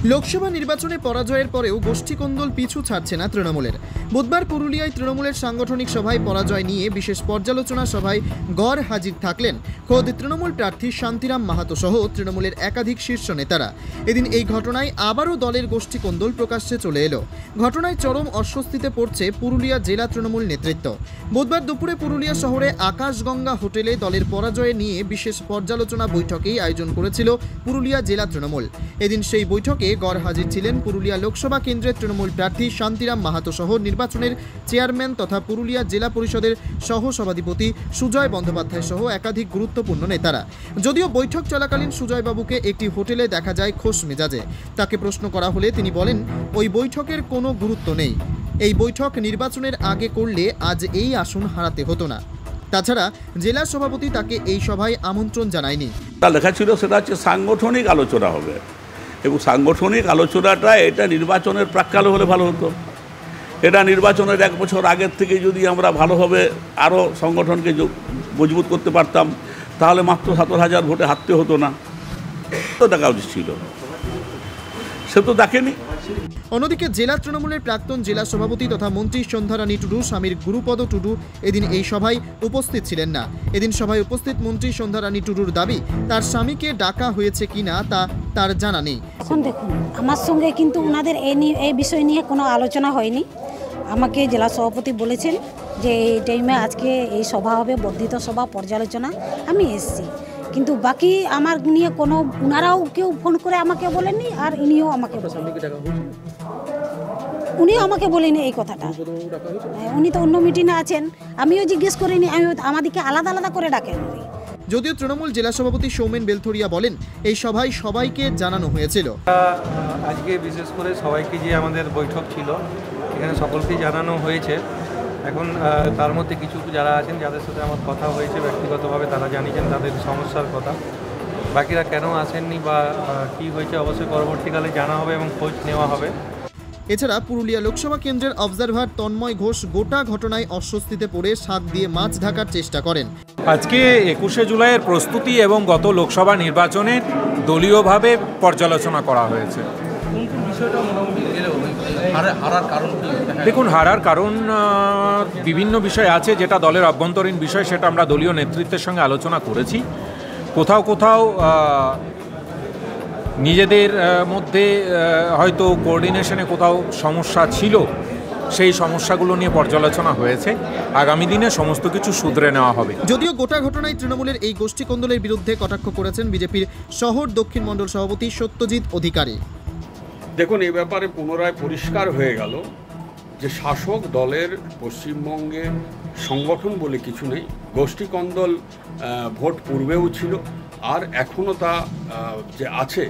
লোকসভা নির্বাচনে পরাজয়ের পরেও গোষ্ঠীকন্দল পিছু ছাড়ছে না তৃণমূলের। বুধবার পুরুলিয়ায় তৃণমূলের সাংগঠনিক সভায় পরাজয় নিয়ে বিশেষ পর্যালোচনা সভায় গড় হাজির থাকলেন খোদ তৃণমূল প্রার্থী শান্তিরাম মাহাতো সহ তৃণমূলের একাধিক শীর্ষ নেতারা। এদিন এই ঘটনায় আবারও দলের গোষ্ঠীকন্দল প্রকাশ্যে চলে এলো। ঘটনায় চরম অস্বস্তিতে পড়ছে পুরুলিয়া জেলা তৃণমূল নেতৃত্ব। বুধবার দুপুরে পুরুলিয়া শহরে আকাশগঙ্গা হোটেলে দলের পরাজয় নিয়ে বিশেষ পর্যালোচনা বৈঠকেই আয়োজন করেছিল পুরুলিয়া জেলা তৃণমূল। এদিন সেই বৈঠকে গড় হাজির ছিলেন পুরুলিয়া লোকসভা কেন্দ্রের তৃণমূল প্রার্থী শান্তিরাম মাহাতো সহ নির্বাচনের চেয়ারম্যান তথা পুরুলিয়া জেলা পরিষদের সহ সভাধিপতি সুজয় বন্দ্যোপাধ্যায় সহ একাধিক গুরুত্বপূর্ণ নেতারা। যদিও বৈঠক চলাকালীন সুজয়বাবুকে একটি হোটেলে দেখা যায় খোশ মেজাজে। তাকে প্রশ্ন করা হলে তিনি বলেন, ওই বৈঠকের কোনো গুরুত্ব নেই। এই বৈঠক নির্বাচনের আগে করলে আজ এই আসন হারাতে হতো না। তাছাড়া জেলা সভাপতি তাকে এই সভায় আমন্ত্রণ জানায়নি। লেখা ছিল সেটা হচ্ছে সাংগঠনিক আলোচনা হবে, এবং সাংগঠনিক আলোচনাটা এটা নির্বাচনের প্রাক্কালে হলে ভালো হতো। এটা নির্বাচনের 1 বছর আগের থেকে যদি আমরা ভালোভাবে আরও সংগঠনকে মজবুত করতে পারতাম, তাহলে মাত্র 70,000 ভোটে হারতে হতো না। তো দেখা উচিত ছিল, সে তো দেখেনি। অন্যদিকে জেলা তৃণমূলের প্রাক্তন জেলা সভাপতি তথা মন্ত্রী সন্ধ্যারানী টুডু স্বামীর গুরুপদ টুডু এদিন এই সভায় উপস্থিত ছিলেন না। এদিন সভায় উপস্থিত মন্ত্রী সন্ধ্যারানী টুডুর দাবি, তার স্বামীকে ডাকা হয়েছে কিনা তা তার জানা নেই। এখন দেখুন, আমার সঙ্গে কিন্তু ওনাদের এই বিষয় নিয়ে কোনো আলোচনা হয়নি। আমাকে জেলা সভাপতি বলেছেন যে এই টাইমে আজকে এই সভা হবে, বর্ধিত সভা পর্যালোচনা, আমি এসেছি। কিন্তু বাকি আমার নিয়ে কোনো ওনারাও কেউ ফোন করে আমাকে বলেননি, আর ইনিও আমাকে উনিও আমাকে বলেনি এই কথাটা। উনি তো অন্য মিটিংয়ে আছেন, আমিও জিজ্ঞেস করিনি, আমাদেরকে আলাদা আলাদা করে ডাকেন। যদিও তৃণমূল জেলা সভাপতি সৌমেন বেলথরিয়া বলেন, এই সভায় সবাইকে জানানো হয়েছিল। আজকে বিশেষ করে সবাইকে যে আমাদের বৈঠক ছিল এখানে সকলকেই জানানো হয়েছে। এখন তার মধ্যে কিছু যারা আছেন যাদের সাথে আমার কথা হয়েছে ব্যক্তিগতভাবে, তারা জানিয়েছেন তাদের সমস্যার কথা। বাকিরা কেন আসেননি বা কি হয়েছে অবশ্যই পরবর্তীকালে জানা হবে এবং খোঁজ নেওয়া হবে। এছাড়া পুরুলিয়া লোকসভা কেন্দ্রের অবজারভার তন্ময় ঘোষ গোটা ঘটনায় অস্বস্তিতে পড়ে শাক দিয়ে মাছ ঢাকার চেষ্টা করেন। আজকে 21শে জুলাইয়ের প্রস্তুতি এবং গত লোকসভা নির্বাচনের দলীয়ভাবে পর্যালোচনা করা হয়েছে। দেখুন, হারার কারণ বিভিন্ন বিষয় আছে, যেটা দলের অভ্যন্তরীণ বিষয়, সেটা আমরা দলীয় নেতৃত্বের সঙ্গে আলোচনা করেছি। কোথাও কোথাও নিজেদের মধ্যে হয়তো কোঅর্ডিনেশনে কোথাও সমস্যা ছিল, সেই সমস্যাগুলো নিয়ে পর্যালোচনা হয়েছে। আগামী দিনে সমস্ত কিছু শুধরে নেওয়া হবে। যদিও গোটা ঘটনায় তৃণমূলের এই গোষ্ঠীকন্দলের বিরুদ্ধে কটাক্ষ করেছেন বিজেপির শহর দক্ষিণ মণ্ডল সভাপতি সত্যজিৎ অধিকারী। দেখুন, এই ব্যাপারে পুনরায় পরিষ্কার হয়ে গেল যে শাসক দলের পশ্চিমবঙ্গে সংগঠন বলে কিছু নেই। গোষ্ঠীকন্দল ভোট পূর্বেও ছিল, আর এখনও তা যে আছে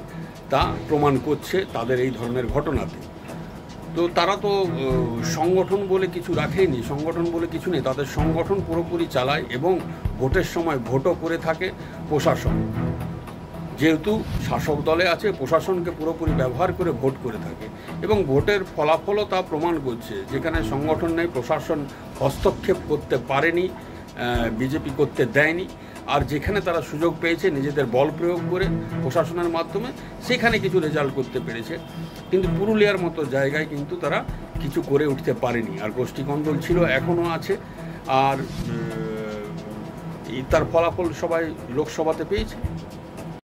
তা প্রমাণ করছে তাদের এই ধরনের ঘটনাতে। তো তারা তো সংগঠন বলে কিছু রাখেনি, সংগঠন বলে কিছু নেই। তাদের সংগঠন পুরোপুরি চালায় এবং ভোটের সময় ভোটও করে থাকে প্রশাসন। যেহেতু শাসক দলে আছে, প্রশাসনকে পুরোপুরি ব্যবহার করে ভোট করে থাকে এবং ভোটের ফলাফলও তা প্রমাণ করছে। যেখানে সংগঠন নেই, প্রশাসন হস্তক্ষেপ করতে পারেনি, বিজেপি করতে দেয়নি, আর যেখানে তারা সুযোগ পেয়েছে নিজেদের বল প্রয়োগ করে প্রশাসনের মাধ্যমে, সেখানে কিছু রেজাল্ট করতে পেরেছে। কিন্তু পুরুলিয়ার মতো জায়গায় কিন্তু তারা কিছু করে উঠতে পারেনি। আর গোষ্ঠীকন্দল ছিল, এখনও আছে, আর তার ফলাফল সবাই লোকসভাতে পেয়েছে।